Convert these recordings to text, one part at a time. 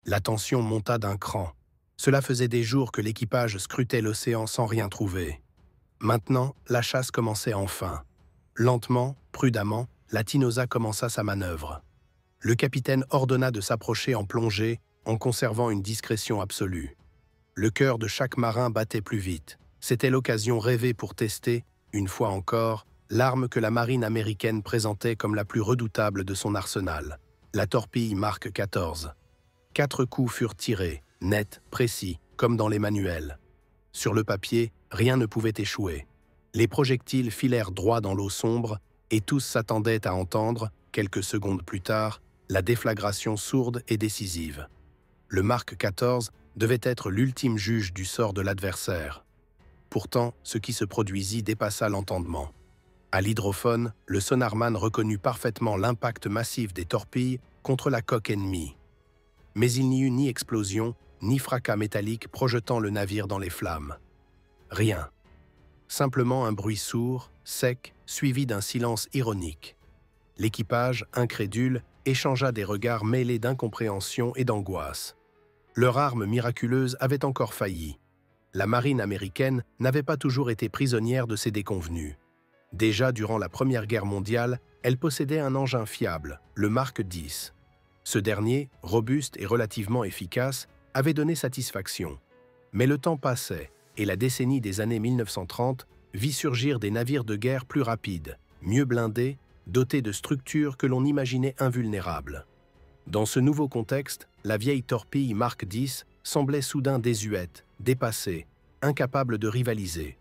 La tension monta d'un cran. Cela faisait des jours que l'équipage scrutait l'océan sans rien trouver. Maintenant, la chasse commençait enfin. Lentement, prudemment, la Tinosa commença sa manœuvre. Le capitaine ordonna de s'approcher en plongée, en conservant une discrétion absolue. Le cœur de chaque marin battait plus vite. C'était l'occasion rêvée pour tester, une fois encore, l'arme que la marine américaine présentait comme la plus redoutable de son arsenal, la torpille Mark XIV. 4 coups furent tirés, nets, précis, comme dans les manuels. Sur le papier, rien ne pouvait échouer. Les projectiles filèrent droit dans l'eau sombre et tous s'attendaient à entendre, quelques secondes plus tard, la déflagration sourde et décisive. Le Mark XIV devait être l'ultime juge du sort de l'adversaire. Pourtant, ce qui se produisit dépassa l'entendement. À l'hydrophone, le sonarman reconnut parfaitement l'impact massif des torpilles contre la coque ennemie. Mais il n'y eut ni explosion, ni fracas métallique projetant le navire dans les flammes. Rien. Simplement un bruit sourd, sec, suivi d'un silence ironique. L'équipage, incrédule, échangea des regards mêlés d'incompréhension et d'angoisse. Leur arme miraculeuse avait encore failli. La marine américaine n'avait pas toujours été prisonnière de ses déconvenues. Déjà durant la Première Guerre mondiale, elle possédait un engin fiable, le Mark X. Ce dernier, robuste et relativement efficace, avait donné satisfaction. Mais le temps passait, et la décennie des années 1930 vit surgir des navires de guerre plus rapides, mieux blindés, dotés de structures que l'on imaginait invulnérables. Dans ce nouveau contexte, la vieille torpille Mark X semblait soudain désuète, dépassée, incapable de rivaliser.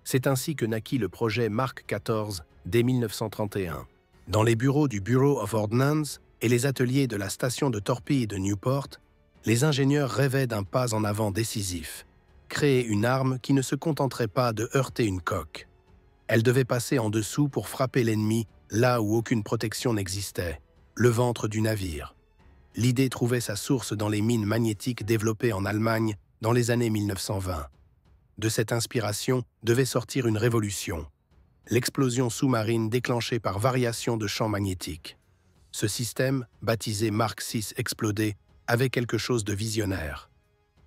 C'est ainsi que naquit le projet Mark XIV dès 1931. Dans les bureaux du Bureau of Ordnance et les ateliers de la station de torpille de Newport, les ingénieurs rêvaient d'un pas en avant décisif. Créer une arme qui ne se contenterait pas de heurter une coque. Elle devait passer en dessous pour frapper l'ennemi là où aucune protection n'existait, le ventre du navire. L'idée trouvait sa source dans les mines magnétiques développées en Allemagne dans les années 1920. De cette inspiration devait sortir une révolution. L'explosion sous-marine déclenchée par variation de champs magnétiques. Ce système, baptisé Mark VI explodé, avait quelque chose de visionnaire.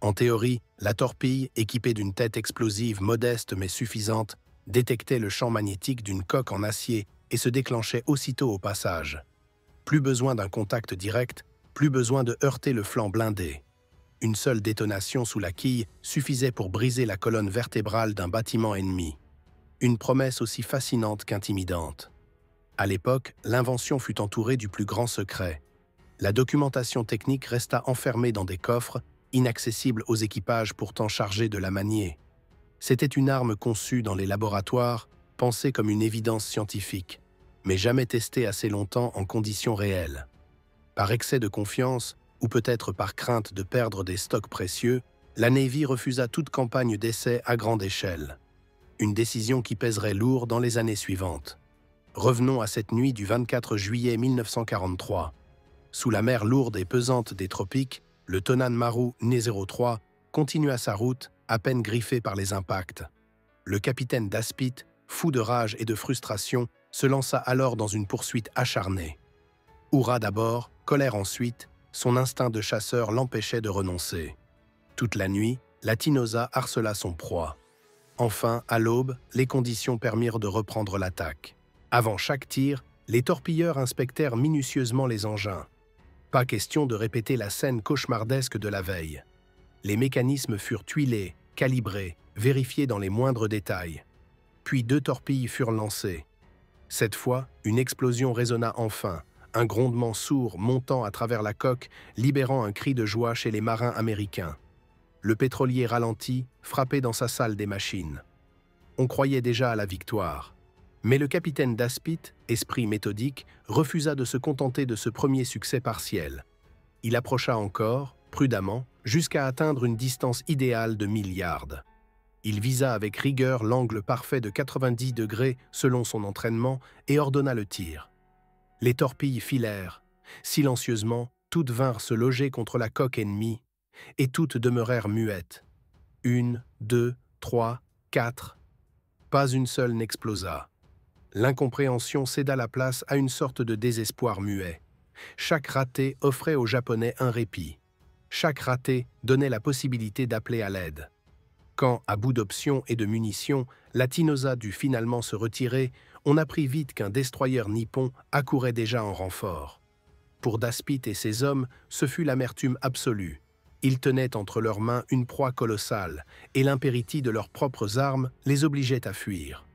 En théorie, la torpille, équipée d'une tête explosive modeste mais suffisante, détectait le champ magnétique d'une coque en acier et se déclenchait aussitôt au passage. Plus besoin d'un contact direct, plus besoin de heurter le flanc blindé. Une seule détonation sous la quille suffisait pour briser la colonne vertébrale d'un bâtiment ennemi. Une promesse aussi fascinante qu'intimidante. À l'époque, l'invention fut entourée du plus grand secret. La documentation technique resta enfermée dans des coffres, inaccessibles aux équipages pourtant chargés de la manier. C'était une arme conçue dans les laboratoires, pensée comme une évidence scientifique, mais jamais testée assez longtemps en conditions réelles. Par excès de confiance, ou peut-être par crainte de perdre des stocks précieux, la Navy refusa toute campagne d'essai à grande échelle. Une décision qui pèserait lourd dans les années suivantes. Revenons à cette nuit du 24 juillet 1943. Sous la mer lourde et pesante des tropiques, le Tonan Maru Ne-03 continua sa route, à peine griffé par les impacts. Le capitaine Daspit, fou de rage et de frustration, se lança alors dans une poursuite acharnée. Hurrah d'abord, colère ensuite, son instinct de chasseur l'empêchait de renoncer. Toute la nuit, la Tinosa harcela son proie. Enfin, à l'aube, les conditions permirent de reprendre l'attaque. Avant chaque tir, les torpilleurs inspectèrent minutieusement les engins. Pas question de répéter la scène cauchemardesque de la veille. Les mécanismes furent tuilés, calibrés, vérifiés dans les moindres détails. Puis 2 torpilles furent lancées. Cette fois, une explosion résonna enfin, un grondement sourd montant à travers la coque, libérant un cri de joie chez les marins américains. Le pétrolier ralentit, frappé dans sa salle des machines. On croyait déjà à la victoire. Mais le capitaine Daspit, esprit méthodique, refusa de se contenter de ce premier succès partiel. Il approcha encore, prudemment, jusqu'à atteindre une distance idéale de 1000 yards. Il visa avec rigueur l'angle parfait de 90 degrés selon son entraînement et ordonna le tir. Les torpilles filèrent. Silencieusement, toutes vinrent se loger contre la coque ennemie, et toutes demeurèrent muettes. 1, 2, 3, 4. Pas une seule n'explosa. L'incompréhension céda la place à une sorte de désespoir muet. Chaque raté offrait aux Japonais un répit. Chaque raté donnait la possibilité d'appeler à l'aide. Quand, à bout d'options et de munitions, la Tinoza dut finalement se retirer, on apprit vite qu'un destroyer nippon accourait déjà en renfort. Pour Daspit et ses hommes, ce fut l'amertume absolue. Ils tenaient entre leurs mains une proie colossale, et l'impéritie de leurs propres armes les obligeait à fuir.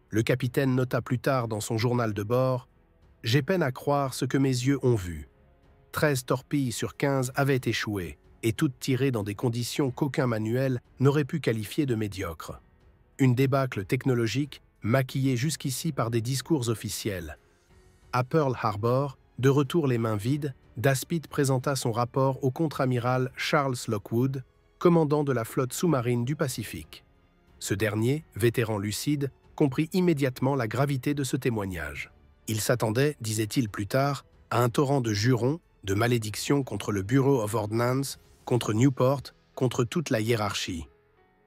Le capitaine nota plus tard dans son journal de bord « J'ai peine à croire ce que mes yeux ont vu. 13 torpilles sur 15 avaient échoué, et toutes tirées dans des conditions qu'aucun manuel n'aurait pu qualifier de médiocres. Une débâcle technologique maquillée jusqu'ici par des discours officiels. À Pearl Harbor, de retour les mains vides, Daspit présenta son rapport au contre-amiral Charles Lockwood, commandant de la flotte sous-marine du Pacifique. Ce dernier, vétéran lucide, comprit immédiatement la gravité de ce témoignage. Il s'attendait, disait-il plus tard, à un torrent de jurons, de malédictions contre le Bureau of Ordnance, contre Newport, contre toute la hiérarchie.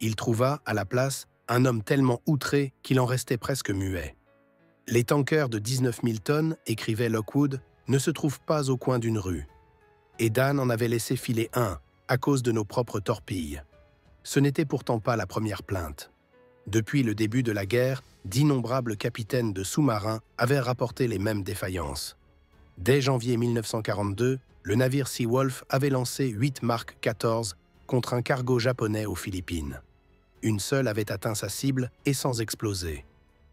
Il trouva, à la place, un homme tellement outré qu'il en restait presque muet. « Les tankers de 19 000 tonnes, écrivait Lockwood, ne se trouvent pas au coin d'une rue. Et Dan en avait laissé filer un, à cause de nos propres torpilles. Ce n'était pourtant pas la première plainte. Depuis le début de la guerre, d'innombrables capitaines de sous-marins avaient rapporté les mêmes défaillances. Dès janvier 1942, le navire Seawolf avait lancé 8 Mark 14 contre un cargo japonais aux Philippines. Une seule avait atteint sa cible et sans exploser.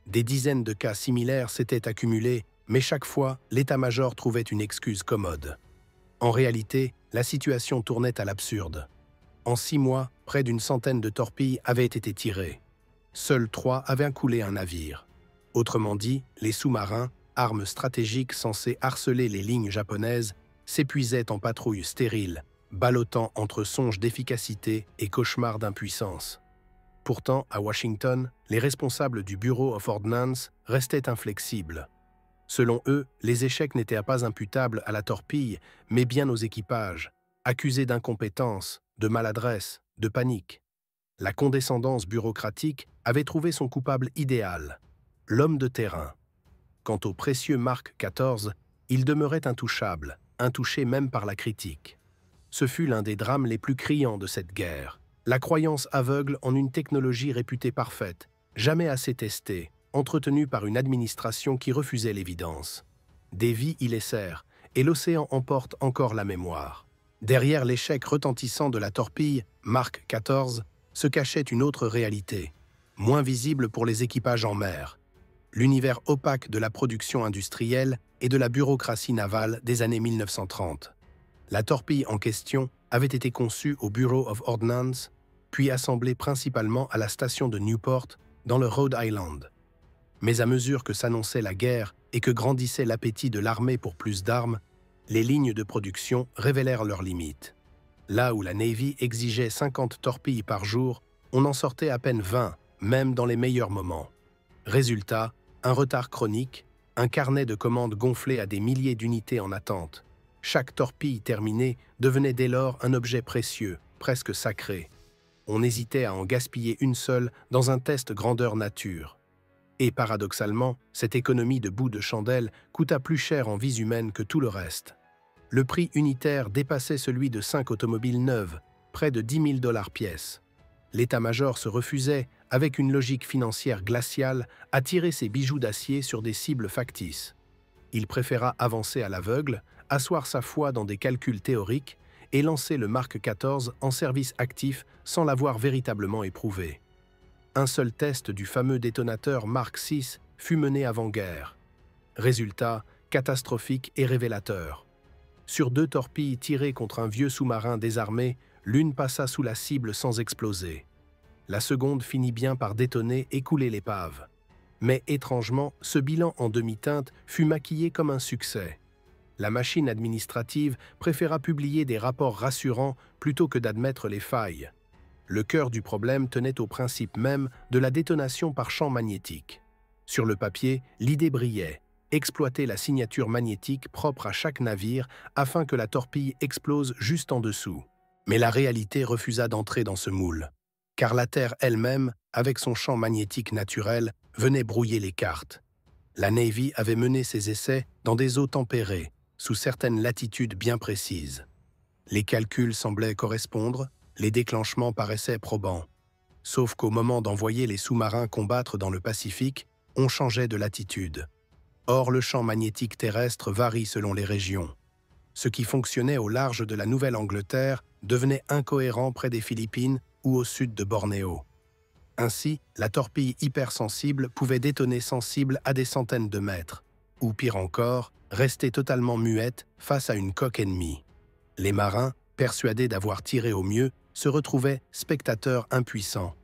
Des dizaines de cas similaires s'étaient accumulés, mais chaque fois, l'état-major trouvait une excuse commode. En réalité, la situation tournait à l'absurde. En 6 mois, près d'une centaine de torpilles avaient été tirées. Seuls 3 avaient coulé un navire. Autrement dit, les sous-marins, armes stratégiques censées harceler les lignes japonaises, s'épuisaient en patrouilles stériles, ballottant entre songes d'efficacité et cauchemars d'impuissance. Pourtant, à Washington, les responsables du Bureau of Ordnance restaient inflexibles. Selon eux, les échecs n'étaient pas imputables à la torpille, mais bien aux équipages, accusés d'incompétence, de maladresse, de panique. La condescendance bureaucratique avait trouvé son coupable idéal, l'homme de terrain. Quant au précieux Mark 14, il demeurait intouchable, intouché même par la critique. Ce fut l'un des drames les plus criants de cette guerre. La croyance aveugle en une technologie réputée parfaite, jamais assez testée, entretenue par une administration qui refusait l'évidence. Des vies y laissèrent, et l'océan emporte encore la mémoire. Derrière l'échec retentissant de la torpille, Mark 14, se cachait une autre réalité, moins visible pour les équipages en mer. L'univers opaque de la production industrielle et de la bureaucratie navale des années 1930. La torpille en question avait été conçue au Bureau of Ordnance, puis assemblée principalement à la station de Newport, dans le Rhode Island. Mais à mesure que s'annonçait la guerre et que grandissait l'appétit de l'armée pour plus d'armes, les lignes de production révélèrent leurs limites. Là où la Navy exigeait 50 torpilles par jour, on en sortait à peine 20, même dans les meilleurs moments. Résultat, un retard chronique, un carnet de commandes gonflé à des milliers d'unités en attente. Chaque torpille terminée devenait dès lors un objet précieux, presque sacré. On hésitait à en gaspiller une seule dans un test grandeur nature. Et paradoxalement, cette économie de bout de chandelle coûta plus cher en vies humaines que tout le reste. Le prix unitaire dépassait celui de 5 automobiles neuves, près de 10 000 $ pièce. L'état-major se refusait, avec une logique financière glaciale, à tirer ses bijoux d'acier sur des cibles factices. Il préféra avancer à l'aveugle, asseoir sa foi dans des calculs théoriques et lancer le Mark 14 en service actif sans l'avoir véritablement éprouvé. Un seul test du fameux détonateur Mark 6 fut mené avant-guerre. Résultat, catastrophique et révélateur. Sur 2 torpilles tirées contre un vieux sous-marin désarmé, l'une passa sous la cible sans exploser. La seconde finit bien par détonner et couler l'épave. Mais étrangement, ce bilan en demi-teinte fut maquillé comme un succès. La machine administrative préféra publier des rapports rassurants plutôt que d'admettre les failles. Le cœur du problème tenait au principe même de la détonation par champ magnétique. Sur le papier, l'idée brillait, exploiter la signature magnétique propre à chaque navire afin que la torpille explose juste en dessous. Mais la réalité refusa d'entrer dans ce moule, car la Terre elle-même, avec son champ magnétique naturel, venait brouiller les cartes. La Navy avait mené ses essais dans des eaux tempérées, sous certaines latitudes bien précises. Les calculs semblaient correspondre, les déclenchements paraissaient probants. Sauf qu'au moment d'envoyer les sous-marins combattre dans le Pacifique, on changeait de latitude. Or, le champ magnétique terrestre varie selon les régions. Ce qui fonctionnait au large de la Nouvelle-Angleterre devenait incohérent près des Philippines ou au sud de Bornéo. Ainsi, la torpille hypersensible pouvait détonner sensible à des centaines de mètres, ou pire encore, rester totalement muette face à une coque ennemie. Les marins, persuadés d'avoir tiré au mieux, se retrouvaient spectateurs impuissants.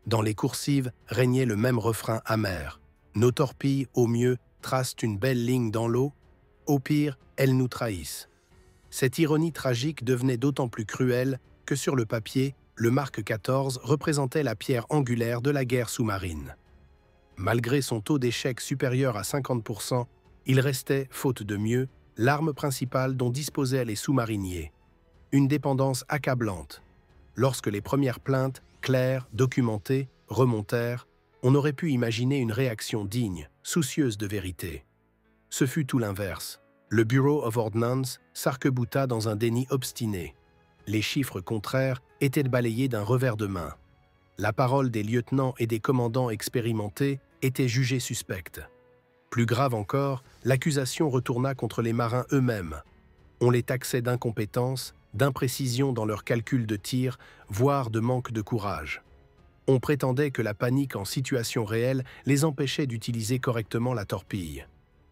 Dans les coursives régnait le même refrain amer. Nos torpilles, au mieux, tracent une belle ligne dans l'eau, au pire, elles nous trahissent. Cette ironie tragique devenait d'autant plus cruelle que sur le papier, le Mark XIV représentait la pierre angulaire de la guerre sous-marine. Malgré son taux d'échec supérieur à 50%, il restait, faute de mieux, l'arme principale dont disposaient les sous-mariniers. Une dépendance accablante. Lorsque les premières plaintes, claires, documentées, remontèrent, on aurait pu imaginer une réaction digne, soucieuse de vérité. Ce fut tout l'inverse. Le Bureau of Ordnance s'arc-bouta dans un déni obstiné. Les chiffres contraires étaient balayés d'un revers de main. La parole des lieutenants et des commandants expérimentés était jugée suspecte. Plus grave encore, l'accusation retourna contre les marins eux-mêmes. On les taxait d'incompétence, d'imprécision dans leurs calculs de tir, voire de manque de courage. On prétendait que la panique en situation réelle les empêchait d'utiliser correctement la torpille.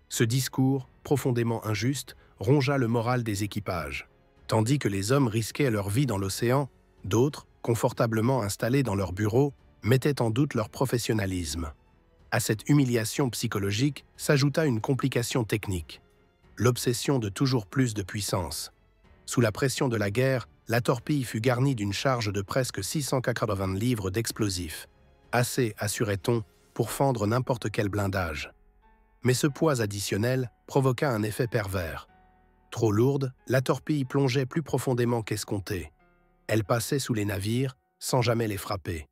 Ce discours, profondément injuste, rongea le moral des équipages. Tandis que les hommes risquaient leur vie dans l'océan, d'autres, confortablement installés dans leurs bureaux, mettaient en doute leur professionnalisme. À cette humiliation psychologique s'ajouta une complication technique. L'obsession de toujours plus de puissance. Sous la pression de la guerre, la torpille fut garnie d'une charge de presque 680 livres d'explosifs. Assez, assurait-on, pour fendre n'importe quel blindage. Mais ce poids additionnel provoqua un effet pervers. Trop lourde, la torpille plongeait plus profondément qu'escompté. Elle passait sous les navires, sans jamais les frapper.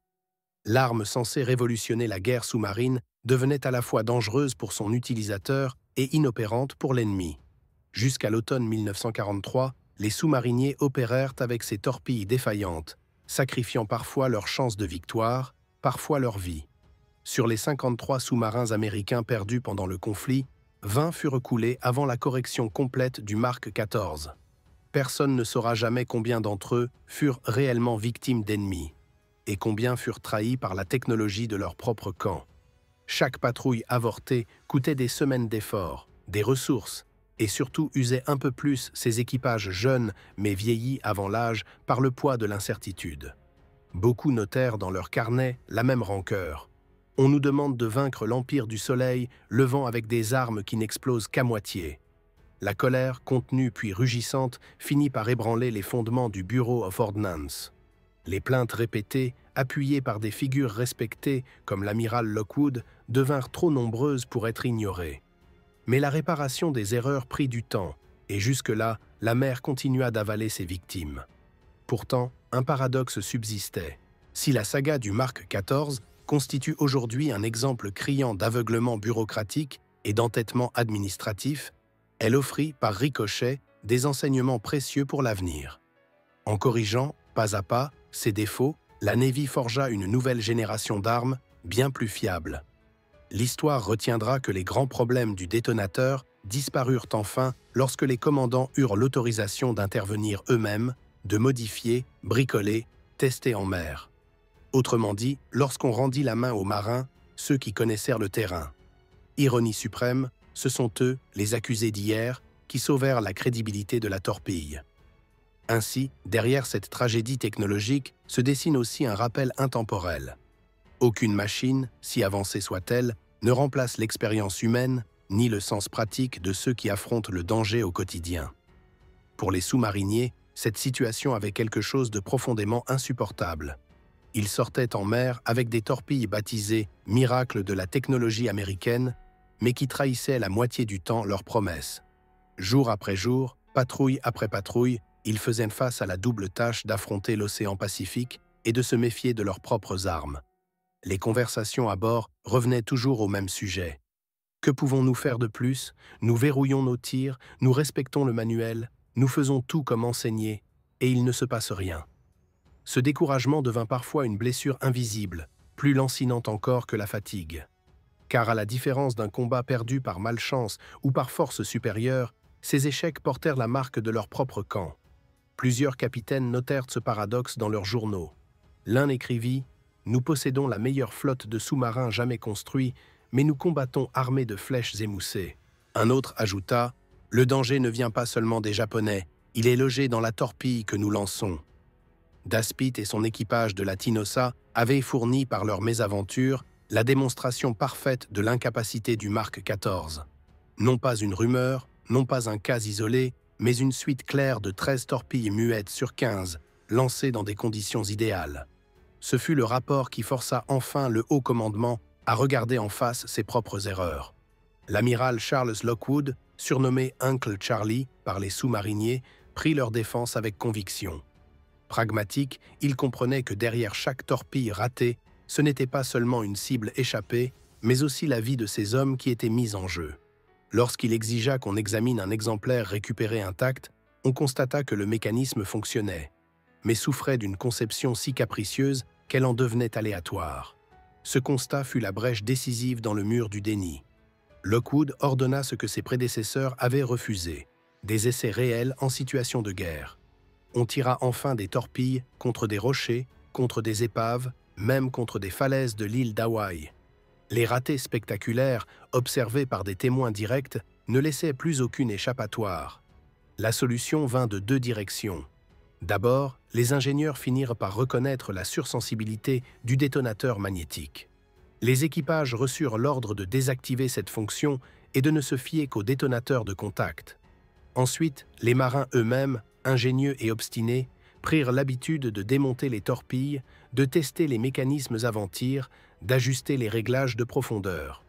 L'arme censée révolutionner la guerre sous-marine devenait à la fois dangereuse pour son utilisateur et inopérante pour l'ennemi. Jusqu'à l'automne 1943, les sous-mariniers opérèrent avec ces torpilles défaillantes, sacrifiant parfois leurs chances de victoire, parfois leur vie. Sur les 53 sous-marins américains perdus pendant le conflit, 20 furent coulés avant la correction complète du Mark XIV. Personne ne saura jamais combien d'entre eux furent réellement victimes d'ennemis, et combien furent trahis par la technologie de leur propre camp. Chaque patrouille avortée coûtait des semaines d'efforts, des ressources, et surtout usait un peu plus ces équipages jeunes mais vieillis avant l'âge par le poids de l'incertitude. Beaucoup notèrent dans leurs carnets la même rancœur. On nous demande de vaincre l'Empire du Soleil, levant avec des armes qui n'explosent qu'à moitié. La colère, contenue puis rugissante, finit par ébranler les fondements du Bureau of Ordnance. Les plaintes répétées, appuyées par des figures respectées comme l'amiral Lockwood, devinrent trop nombreuses pour être ignorées. Mais la réparation des erreurs prit du temps, et jusque-là, la mer continua d'avaler ses victimes. Pourtant, un paradoxe subsistait. Si la saga du Mark XIV constitue aujourd'hui un exemple criant d'aveuglement bureaucratique et d'entêtement administratif, elle offrit, par ricochet, des enseignements précieux pour l'avenir. En corrigeant, pas à pas, ses défauts, la Navy forgea une nouvelle génération d'armes, bien plus fiables. L'histoire retiendra que les grands problèmes du détonateur disparurent enfin lorsque les commandants eurent l'autorisation d'intervenir eux-mêmes, de modifier, bricoler, tester en mer. Autrement dit, lorsqu'on rendit la main aux marins, ceux qui connaissèrent le terrain. Ironie suprême, ce sont eux, les accusés d'hier, qui sauvèrent la crédibilité de la torpille. Ainsi, derrière cette tragédie technologique se dessine aussi un rappel intemporel. Aucune machine, si avancée soit-elle, ne remplace l'expérience humaine ni le sens pratique de ceux qui affrontent le danger au quotidien. Pour les sous-mariniers, cette situation avait quelque chose de profondément insupportable. Ils sortaient en mer avec des torpilles baptisées « miracles de la technologie américaine », mais qui trahissaient la moitié du temps leurs promesses. Jour après jour, patrouille après patrouille, ils faisaient face à la double tâche d'affronter l'océan Pacifique et de se méfier de leurs propres armes. Les conversations à bord revenaient toujours au même sujet. Que pouvons-nous faire de plus? Nous verrouillons nos tirs, nous respectons le manuel, nous faisons tout comme enseigné. et il ne se passe rien. Ce découragement devint parfois une blessure invisible, plus lancinante encore que la fatigue. Car à la différence d'un combat perdu par malchance ou par force supérieure, ces échecs portèrent la marque de leur propre camp. Plusieurs capitaines notèrent ce paradoxe dans leurs journaux. L'un écrivit « Nous possédons la meilleure flotte de sous-marins jamais construits, mais nous combattons armés de flèches émoussées. » Un autre ajouta « Le danger ne vient pas seulement des Japonais, il est logé dans la torpille que nous lançons. » Daspit et son équipage de la Tinosa avaient fourni par leur mésaventure la démonstration parfaite de l'incapacité du Mark XIV. Non pas une rumeur, non pas un cas isolé, mais une suite claire de 13 torpilles muettes sur 15, lancées dans des conditions idéales. Ce fut le rapport qui força enfin le haut commandement à regarder en face ses propres erreurs. L'amiral Charles Lockwood, surnommé Uncle Charlie par les sous-mariniers, prit leur défense avec conviction. Pragmatique, il comprenait que derrière chaque torpille ratée, ce n'était pas seulement une cible échappée, mais aussi la vie de ces hommes qui était mise en jeu. Lorsqu'il exigea qu'on examine un exemplaire récupéré intact, on constata que le mécanisme fonctionnait, mais souffrait d'une conception si capricieuse qu'elle en devenait aléatoire. Ce constat fut la brèche décisive dans le mur du déni. Lockwood ordonna ce que ses prédécesseurs avaient refusé, des essais réels en situation de guerre. On tira enfin des torpilles contre des rochers, contre des épaves, même contre des falaises de l'île d'Hawaï. Les ratés spectaculaires, observés par des témoins directs, ne laissaient plus aucune échappatoire. La solution vint de deux directions. D'abord, les ingénieurs finirent par reconnaître la sursensibilité du détonateur magnétique. Les équipages reçurent l'ordre de désactiver cette fonction et de ne se fier qu'aux détonateurs de contact. Ensuite, les marins eux-mêmes, ingénieux et obstinés, prirent l'habitude de démonter les torpilles, de tester les mécanismes avant tir, d'ajuster les réglages de profondeur.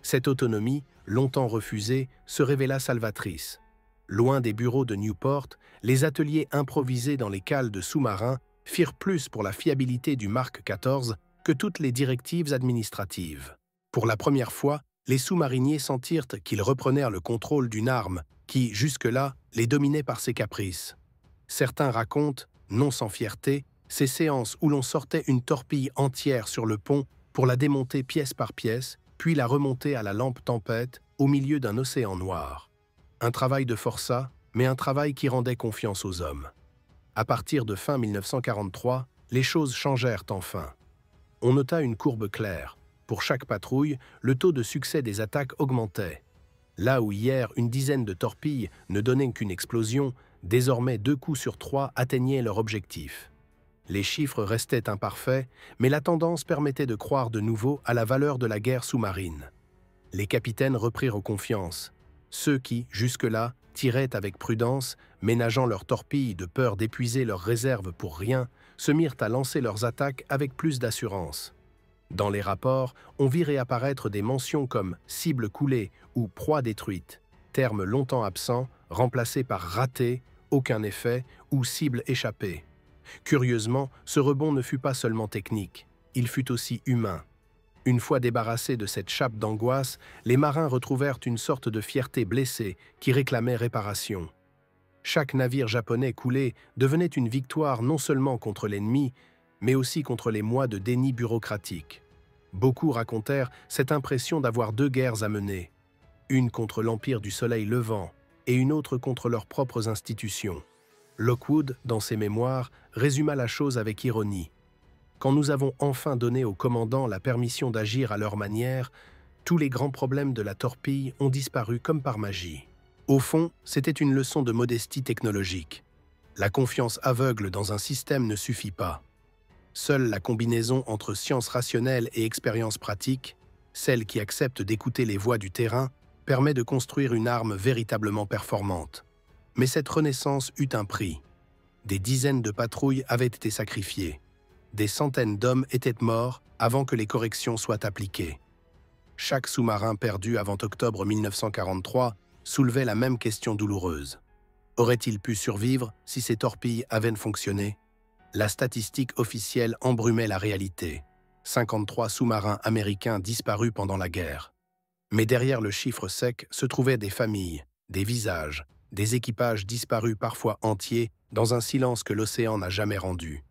Cette autonomie, longtemps refusée, se révéla salvatrice. Loin des bureaux de Newport, les ateliers improvisés dans les cales de sous-marins firent plus pour la fiabilité du Mark XIV que toutes les directives administratives. Pour la première fois, les sous-mariniers sentirent qu'ils reprenèrent le contrôle d'une arme qui, jusque-là, les dominait par ses caprices. Certains racontent, non sans fierté, ces séances où l'on sortait une torpille entière sur le pont pour la démonter pièce par pièce, puis la remonter à la lampe tempête au milieu d'un océan noir. Un travail de forçat, mais un travail qui rendait confiance aux hommes. À partir de fin 1943, les choses changèrent enfin. On nota une courbe claire. Pour chaque patrouille, le taux de succès des attaques augmentait. Là où hier une dizaine de torpilles ne donnaient qu'une explosion, désormais 2 coups sur 3 atteignaient leur objectif. Les chiffres restaient imparfaits, mais la tendance permettait de croire de nouveau à la valeur de la guerre sous-marine. Les capitaines reprirent confiance. Ceux qui, jusque-là, tiraient avec prudence, ménageant leurs torpilles de peur d'épuiser leurs réserves pour rien, se mirent à lancer leurs attaques avec plus d'assurance. Dans les rapports, on vit réapparaître des mentions comme « cible coulée » ou « proie détruite », termes longtemps absents, remplacés par « raté », « aucun effet » ou « cible échappée ». Curieusement, ce rebond ne fut pas seulement technique, il fut aussi humain. Une fois débarrassés de cette chape d'angoisse, les marins retrouvèrent une sorte de fierté blessée qui réclamait réparation. Chaque navire japonais coulé devenait une victoire non seulement contre l'ennemi, mais aussi contre les mois de déni bureaucratique. Beaucoup racontèrent cette impression d'avoir 2 guerres à mener, une contre l'Empire du Soleil levant et une autre contre leurs propres institutions. Lockwood, dans ses mémoires, résuma la chose avec ironie. Quand nous avons enfin donné aux commandants la permission d'agir à leur manière, tous les grands problèmes de la torpille ont disparu comme par magie. Au fond, c'était une leçon de modestie technologique. La confiance aveugle dans un système ne suffit pas. Seule la combinaison entre science rationnelle et expérience pratique, celle qui accepte d'écouter les voix du terrain, permet de construire une arme véritablement performante. Mais cette renaissance eut un prix. Des dizaines de patrouilles avaient été sacrifiées. Des centaines d'hommes étaient morts avant que les corrections soient appliquées. Chaque sous-marin perdu avant octobre 1943 soulevait la même question douloureuse. Aurait-il pu survivre si ces torpilles avaient fonctionné? La statistique officielle embrumait la réalité. 53 sous-marins américains disparus pendant la guerre. Mais derrière le chiffre sec se trouvaient des familles, des visages, des équipages disparus parfois entiers dans un silence que l'océan n'a jamais rendu.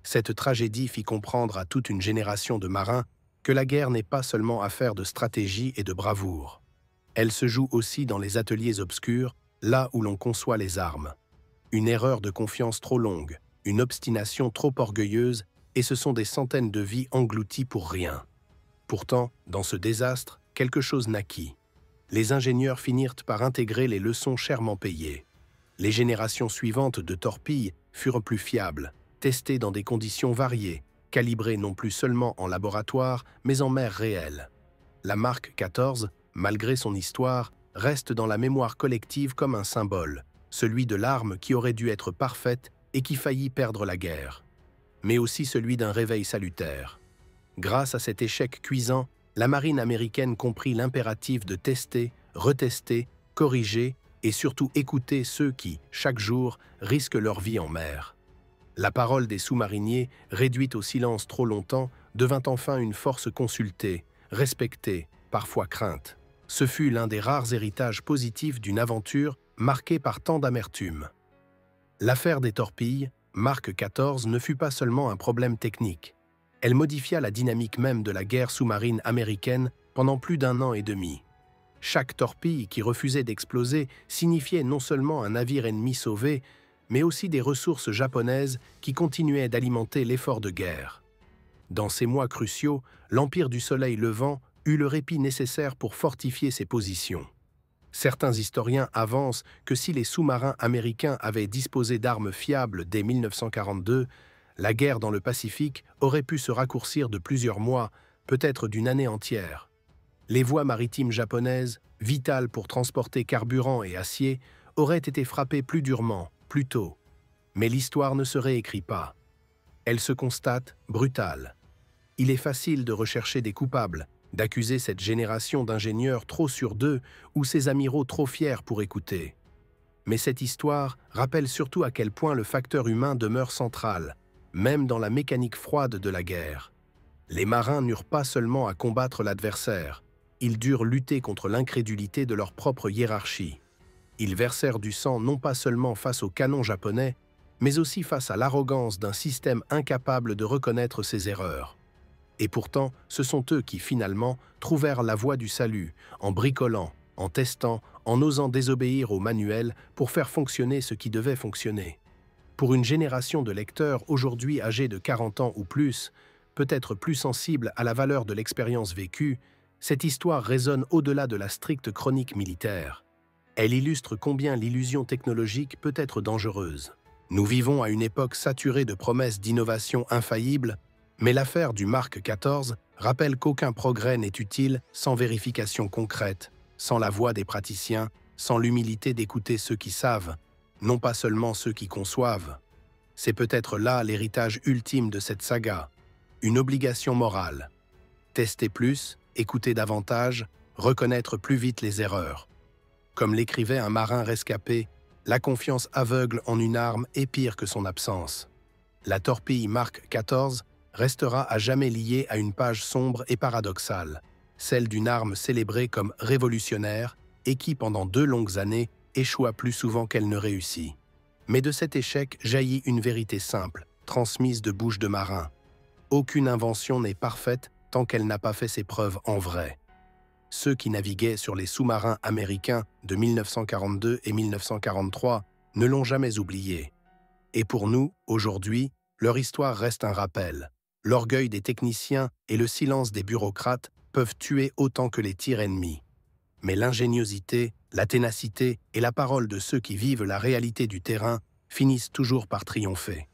Cette tragédie fit comprendre à toute une génération de marins que la guerre n'est pas seulement affaire de stratégie et de bravoure. Elle se joue aussi dans les ateliers obscurs, là où l'on conçoit les armes. Une erreur de confiance trop longue, une obstination trop orgueilleuse, et ce sont des centaines de vies englouties pour rien. Pourtant, dans ce désastre, quelque chose naquit. Les ingénieurs finirent par intégrer les leçons chèrement payées. Les générations suivantes de torpilles furent plus fiables, testées dans des conditions variées, calibrées non plus seulement en laboratoire, mais en mer réelle. La Mark 14, malgré son histoire, reste dans la mémoire collective comme un symbole, celui de l'arme qui aurait dû être parfaite et qui faillit perdre la guerre, mais aussi celui d'un réveil salutaire. Grâce à cet échec cuisant, la marine américaine comprit l'impératif de tester, retester, corriger et surtout écouter ceux qui, chaque jour, risquent leur vie en mer. La parole des sous-mariniers, réduite au silence trop longtemps, devint enfin une force consultée, respectée, parfois crainte. Ce fut l'un des rares héritages positifs d'une aventure marquée par tant d'amertume. L'affaire des torpilles, Mark 14, ne fut pas seulement un problème technique. Elle modifia la dynamique même de la guerre sous-marine américaine pendant plus d'un an et demi. Chaque torpille qui refusait d'exploser signifiait non seulement un navire ennemi sauvé, mais aussi des ressources japonaises qui continuaient d'alimenter l'effort de guerre. Dans ces mois cruciaux, l'Empire du Soleil levant eut le répit nécessaire pour fortifier ses positions. Certains historiens avancent que si les sous-marins américains avaient disposé d'armes fiables dès 1942, la guerre dans le Pacifique aurait pu se raccourcir de plusieurs mois, peut-être d'une année entière. Les voies maritimes japonaises, vitales pour transporter carburant et acier, auraient été frappées plus durement, plus tôt. Mais l'histoire ne se réécrit pas. Elle se constate brutale. Il est facile de rechercher des coupables, d'accuser cette génération d'ingénieurs trop sûrs d'eux ou ces amiraux trop fiers pour écouter. Mais cette histoire rappelle surtout à quel point le facteur humain demeure central, même dans la mécanique froide de la guerre. Les marins n'eurent pas seulement à combattre l'adversaire, ils durent lutter contre l'incrédulité de leur propre hiérarchie. Ils versèrent du sang non pas seulement face aux canons japonais, mais aussi face à l'arrogance d'un système incapable de reconnaître ses erreurs. Et pourtant, ce sont eux qui, finalement, trouvèrent la voie du salut, en bricolant, en testant, en osant désobéir au manuel pour faire fonctionner ce qui devait fonctionner. Pour une génération de lecteurs aujourd'hui âgés de 40 ans ou plus, peut-être plus sensibles à la valeur de l'expérience vécue, cette histoire résonne au-delà de la stricte chronique militaire. Elle illustre combien l'illusion technologique peut être dangereuse. Nous vivons à une époque saturée de promesses d'innovation infaillibles, mais l'affaire du Mark 14 rappelle qu'aucun progrès n'est utile sans vérification concrète, sans la voix des praticiens, sans l'humilité d'écouter ceux qui savent, non pas seulement ceux qui conçoivent. C'est peut-être là l'héritage ultime de cette saga, une obligation morale. Tester plus, écouter davantage, reconnaître plus vite les erreurs. Comme l'écrivait un marin rescapé, la confiance aveugle en une arme est pire que son absence. La torpille Mark 14 restera à jamais liée à une page sombre et paradoxale, celle d'une arme célébrée comme révolutionnaire et qui, pendant 2 longues années, échoua plus souvent qu'elle ne réussit. Mais de cet échec jaillit une vérité simple, transmise de bouche de marin. Aucune invention n'est parfaite tant qu'elle n'a pas fait ses preuves en vrai. Ceux qui naviguaient sur les sous-marins américains de 1942 et 1943 ne l'ont jamais oublié. Et pour nous, aujourd'hui, leur histoire reste un rappel. L'orgueil des techniciens et le silence des bureaucrates peuvent tuer autant que les tirs ennemis. Mais l'ingéniosité, la ténacité et la parole de ceux qui vivent la réalité du terrain finissent toujours par triompher.